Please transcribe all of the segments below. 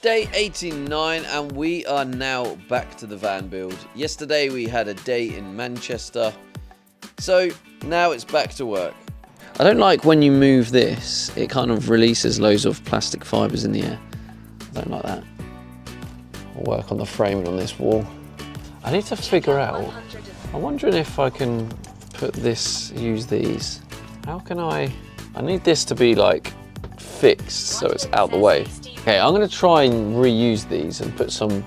Day 89 and we are now back to the van build. Yesterday we had a day in Manchester, so now it's back to work. I don't like when you move this, it kind of releases loads of plastic fibres in the air. I don't like that. I'll work on the framing on this wall. I need to figure out, I'm wondering if I can put this, use these. How can I need this to be like fixed so it's out the way. Okay, I'm going to try and reuse these and put some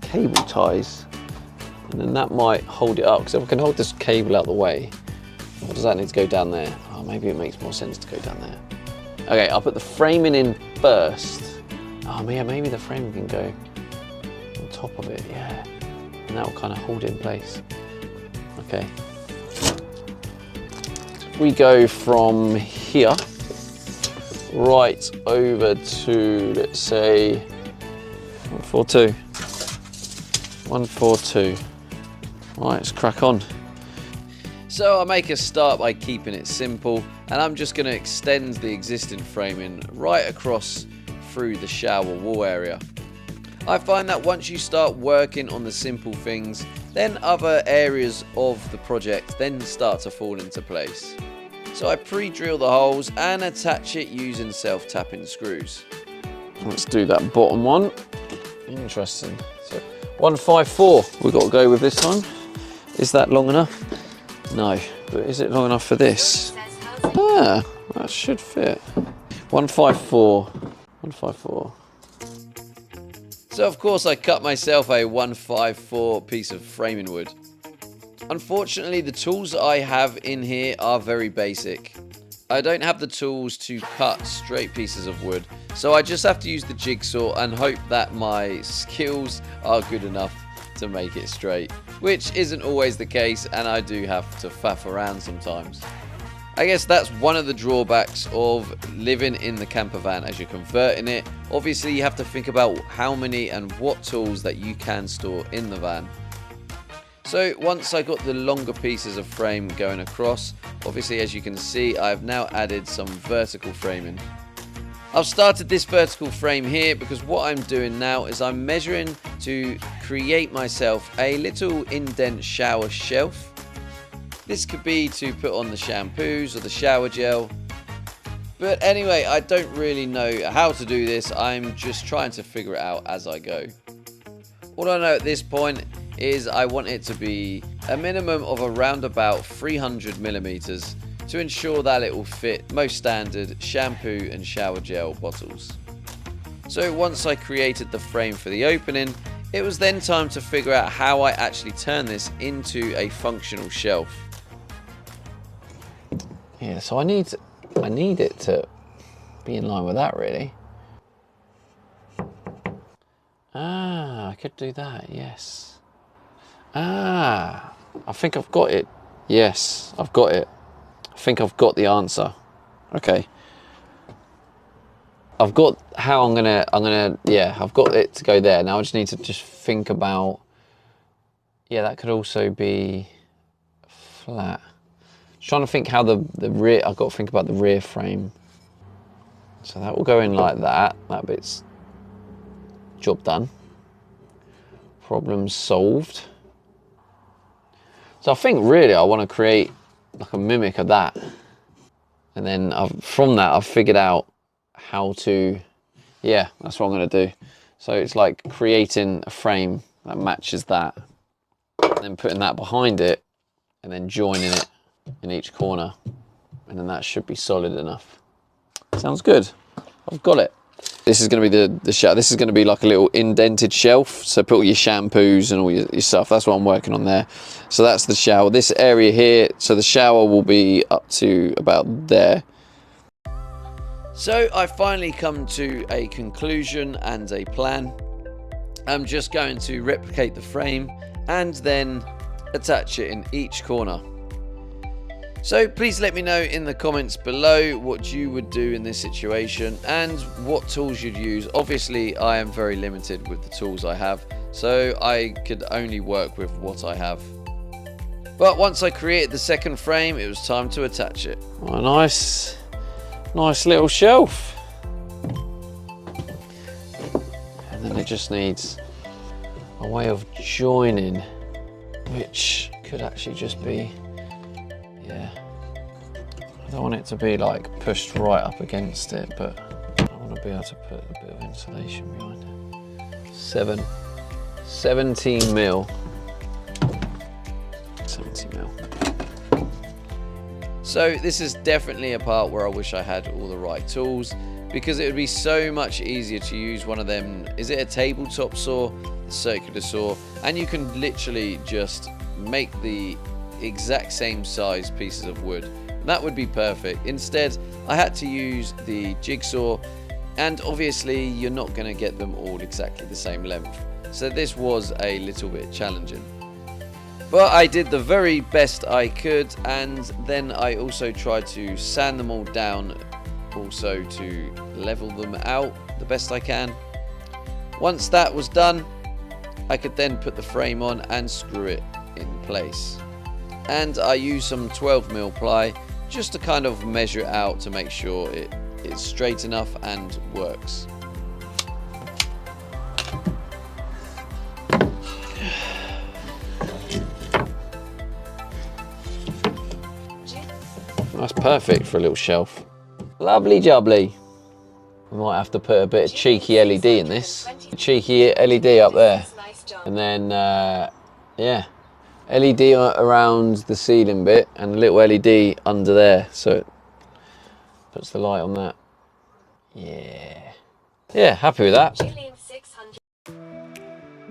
cable ties, and then that might hold it up, because if I can hold this cable out the way, or does that need to go down there? Oh, maybe it makes more sense to go down there. Okay, I'll put the framing in first. Oh yeah, maybe the framing can go on top of it, yeah. And that will kind of hold it in place. Okay. So if we go from here, right over to, let's say, 142. 142. Right, let's crack on. So I make a start by keeping it simple, and I'm just going to extend the existing framing right across through the shower wall area. I find that once you start working on the simple things, then other areas of the project then start to fall into place. So I pre-drill the holes and attach it using self-tapping screws. Let's do that bottom one. Interesting. So 154 we've got to go with this time. Is that long enough? No, but is it long enough for this? Ah, that should fit. 154. 154. So of course I cut myself a 154 piece of framing wood. Unfortunately, the tools I have in here are very basic. I don't have the tools to cut straight pieces of wood, so I just have to use the jigsaw and hope that my skills are good enough to make it straight, which isn't always the case, and I do have to faff around sometimes. I guess that's one of the drawbacks of living in the camper van as you're converting it. Obviously, you have to think about how many and what tools that you can store in the van. So once I got the longer pieces of frame going across, obviously as you can see, I've now added some vertical framing. I've started this vertical frame here because what I'm doing now is I'm measuring to create myself a little indent shower shelf. This could be to put on the shampoos or the shower gel. But anyway, I don't really know how to do this. I'm just trying to figure it out as I go. All I know at this point is I want it to be a minimum of around about 300 millimeters to ensure that it will fit most standard shampoo and shower gel bottles. So once I created the frame for the opening, it was then time to figure out how I actually turn this into a functional shelf. Yeah, so I need it to be in line with that really. Ah, I could do that, yes. Ah, I think I've got it. Yes, I've got it. I think I've got the answer. Okay. I've got how I'm gonna, yeah, I've got it to go there. Now I just need to think about, yeah, that could also be flat. Just trying to think how the rear, I've got to think about the rear frame. So that will go in like that. That bit's job done. Problem solved. So I think really I want to create like a mimic of that. And then from that I've figured out how to, yeah, that's what I'm going to do. So it's like creating a frame that matches that. And then putting that behind it and then joining it in each corner. And then that should be solid enough. Sounds good. I've got it. This is going to be the shelf. This is going to be like a little indented shelf. So put all your shampoos and all your stuff. That's what I'm working on there. So that's the shower. This area here, so the shower will be up to about there. So I finally come to a conclusion and a plan. I'm just going to replicate the frame and then attach it in each corner. So please let me know in the comments below what you would do in this situation and what tools you'd use. Obviously, I am very limited with the tools I have, so I could only work with what I have. But once I created the second frame, it was time to attach it. Oh, nice little shelf. And then it just needs a way of joining, which could actually just be, yeah. I don't want it to be like pushed right up against it, but I want to be able to put a bit of insulation behind it. 17 mil. 70 mil. So this is definitely a part where I wish I had all the right tools, because it would be so much easier to use one of them. Is it a tabletop saw, a circular saw, and you can literally just make the exact same size pieces of wood. That would be perfect. Instead, I had to use the jigsaw, and obviously you're not going to get them all exactly the same length. So this was a little bit challenging. But I did the very best I could, and then I also tried to sand them all down, also to level them out the best I can. Once that was done, I could then put the frame on and screw it in place. And I used some 12mm ply just to kind of measure it out to make sure it is straight enough and works. That's perfect for a little shelf. Lovely jubbly. We might have to put a bit of cheeky LED in this. A cheeky LED up there. And then, yeah, LED around the ceiling bit and a little LED under there. So it puts the light on that. Yeah. Yeah, happy with that.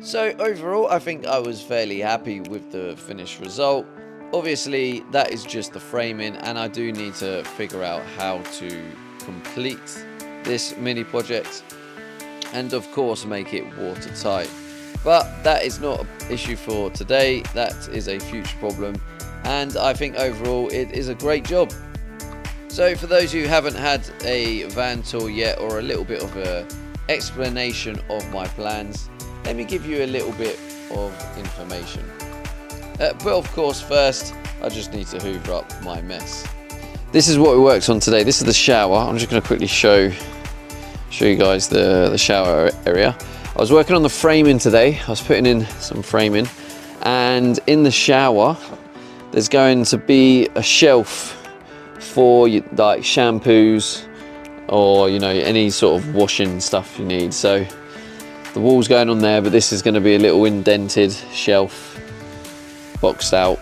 So overall, I think I was fairly happy with the finished result. Obviously, that is just the framing, and I do need to figure out how to complete this mini project and of course make it watertight. But that is not an issue for today, that is a future problem, and I think overall it is a great job. So for those who haven't had a van tour yet, or a little bit of an explanation of my plans, let me give you a little bit of information. But of course first I just need to hoover up my mess. This is what we worked on today. This is the shower. I'm just going to quickly show you guys the shower area. I was working on the framing today. I was putting in some framing, and in the shower there's going to be a shelf for like shampoos or any sort of washing stuff you need. So the wall's going on there, but this is going to be a little indented shelf, boxed out,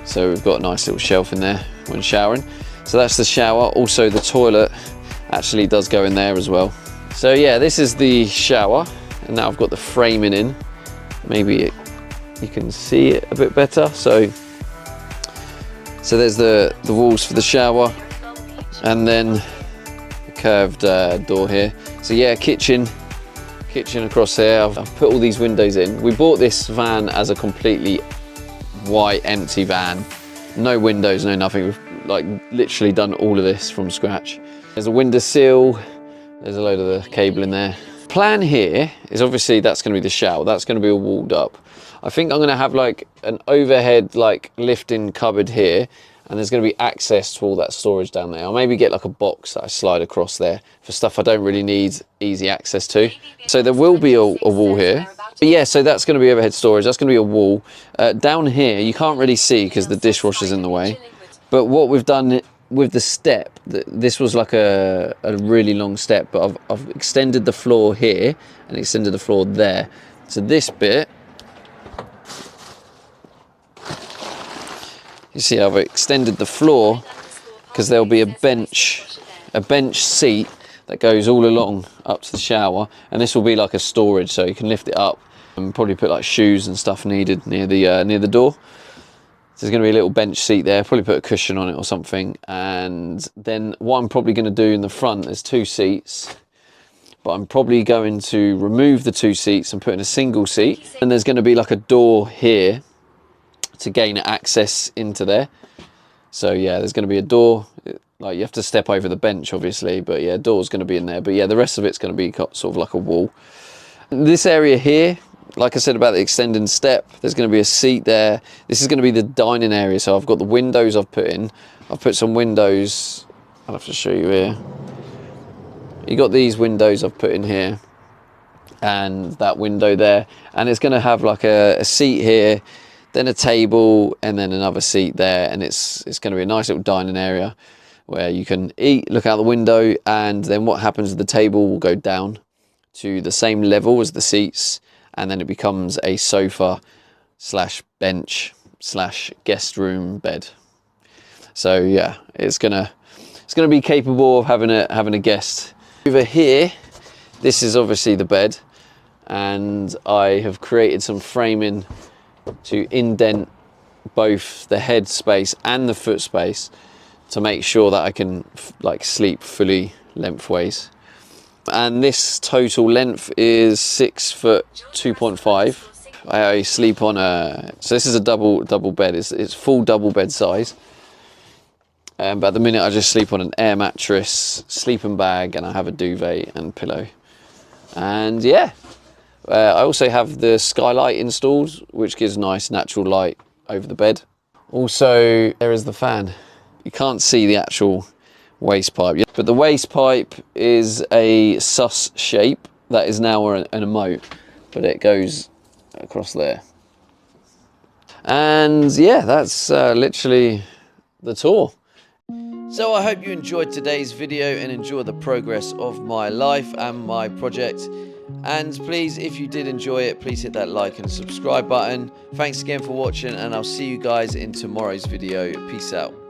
so we've got a nice little shelf in there when showering. So that's the shower. Also the toilet actually does go in there as well. So yeah, this is the shower, and now I've got the framing in. Maybe you can see it a bit better. So there's the walls for the shower, and then the curved door here. So yeah, kitchen across here. I've put all these windows in. We bought this van as a completely white empty van, no windows, no nothing. We've like literally done all of this from scratch. There's a window sill, there's a load of the cable in there. Plan here is obviously that's going to be the shower, that's going to be all walled up. I think I'm going to have like an overhead like lifting cupboard here, and there's going to be access to all that storage down there. I'll maybe get like a box that I slide across there for stuff I don't really need easy access to. So there will be a wall here. But yeah, so that's going to be overhead storage. That's going to be a wall. Down here, you can't really see because the dishwasher's in the way. But what we've done with the step, this was like a really long step, but I've extended the floor here and extended the floor there. So this bit, you see I've extended the floor because there'll be a bench seat that goes all along up to the shower, and this will be like a storage, so you can lift it up and probably put like shoes and stuff needed near the door. So there's going to be a little bench seat there, probably put a cushion on it or something. And then what I'm probably going to do in the front, there's 2 seats, but I'm probably going to remove the 2 seats and put in a single seat, and there's going to be like a door here to gain access into there. So yeah, there's going to be a door, like you have to step over the bench obviously, but yeah, door's going to be in there. But yeah, the rest of it's going to be sort of like a wall. This area here, like I said about the extending step, there's going to be a seat there. This is going to be the dining area. So I've got the windows I've put in. I've put some windows, I'll have to show you here. You got these windows I've put in here. and that window there, and it's going to have like a seat here, then a table, and then another seat there, and it's going to be a nice little dining area where you can eat, look out the window, and then what happens is the table will go down to the same level as the seats, and then it becomes a sofa slash bench slash guest room bed. So yeah, it's gonna be capable of having a guest. Over here, this is obviously the bed, and I have created some framing to indent both the head space and the foot space to make sure that I can like sleep fully lengthways. And this total length is 6 foot 2.5. I sleep on so this is a double bed. It's full double bed size. But at the minute I just sleep on an air mattress, sleeping bag, and I have a duvet and pillow. And yeah, I also have the skylight installed, which gives nice natural light over the bed. Also, there is the fan. You can't see the actual waste pipe yet, but the waste pipe is a sus shape that is now an emote, but it goes across there. And yeah, that's literally the tour. So I hope you enjoyed today's video and enjoy the progress of my life and my project. And please, if you did enjoy it, please hit that like and subscribe button. Thanks again for watching, and I'll see you guys in tomorrow's video. Peace out.